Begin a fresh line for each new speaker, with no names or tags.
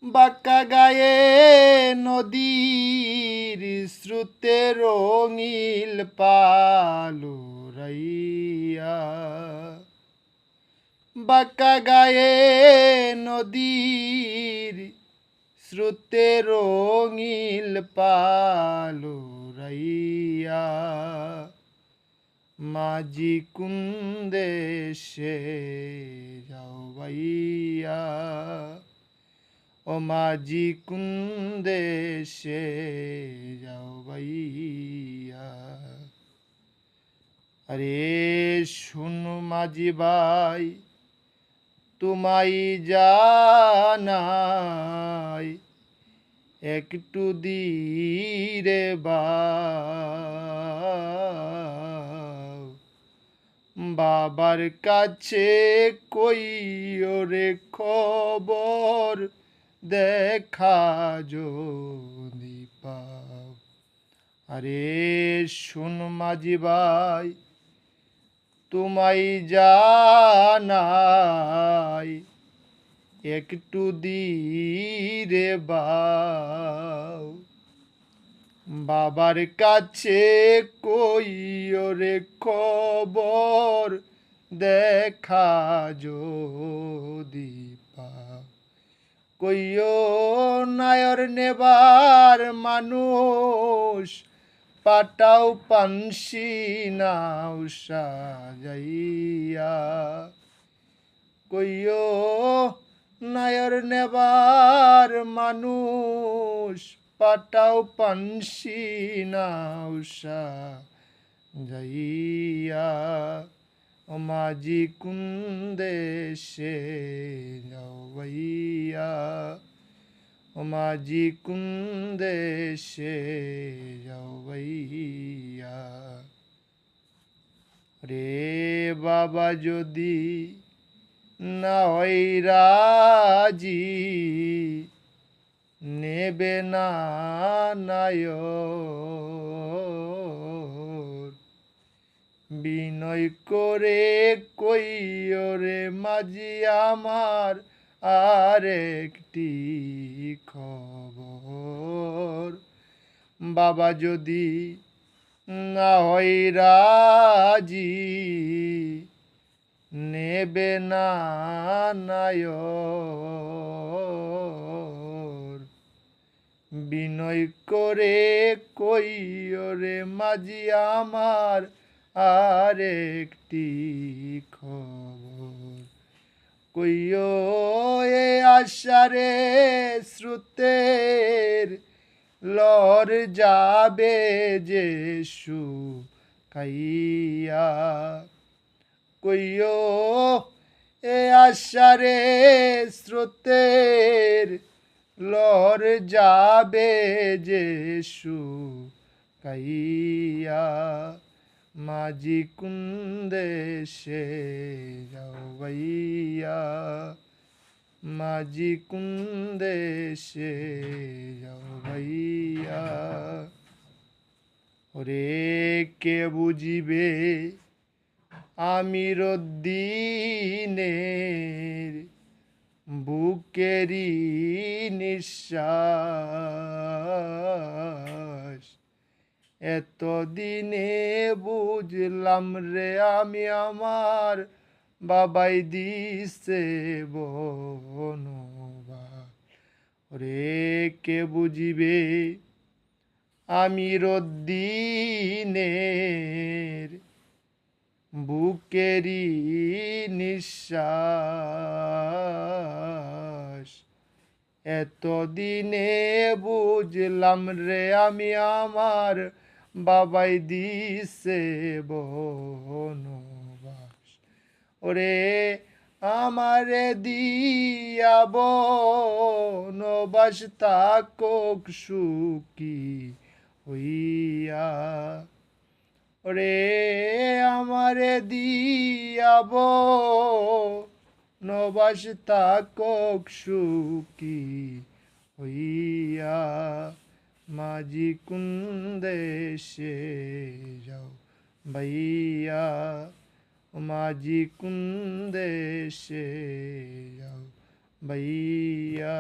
বাঁকা গায়ে নদীর স্রোতে রঙিল পালুরাইয়া, বাঁকা গায়ে নদীর স্রোতে রঙিল পালুরাইয়া, মাঝি কোন দেশে যাও বাইয়া, ও মাঝি কোন দেশে যাও বাইয়া। আরে শুনো মাঝি ভাই তোমায় জানাই, একটু ধীরে বাও, বাবার কাছে কইও রে খবর দেখা যদি পাও। আরে শুন মাঝি ভাই তোমায় জানাই, একটু ধীরে বাও, বাবার কাছে কইও রে খবর দেখা যদি পাও। কইও নায়র নেবার মানুষ পাটাও পানসি নাও সাজাইয়া, কইও নায়র নেবার মানুষ পাটাও পানসি নাও সাজাইয়া, ও মাঝি কোন দেশে যাও বাইয়া, ও মাঝি কোন দেশে যাও বাইয়া। রে বাবা যদি না হয় রাজি, নেবে না নায়র, বিনয় করে কইও রে মাঝি আমার আর একটি খবর। বাবা যদি না হয় রাজি, নেবে না নায়র, বিনয় করে কইও রে মাঝি আমার আর একটি খবর। কইও এ আশারে স্রোতের লর যাবে যে শুকাইয়া, কইও এ আশারে স্রোতের লর যাবে যে শুকাইয়া, মাঝি কোন দেশে যাও বাইয়া, মাঝি কোন দেশে যাও বাইয়া। ওরে কে বুঝিবে আমির উদ্দিনের বুকেরি নিঃশ্বাস, এতদিনে বুঝলাম রে আমি আমার বাবাই দিছে বনবাস। রে কে বুঝিবে আমির উদ্দিনের বুকেরি নিঃশ্বাস, এতদিনে বুঝলাম রে আমি আমার বাবাই দিছে বনবাস। ওরে আমারে দিয়া বনবাস থাকুক সুখী হইয়া, ওরে আমারে দিয়া বনবাস থাকুক সুখী হইয়া, মাঝি কোন দেশে যাও বাইয়া, মাঝি কোন দেশে যাও ভাইয়া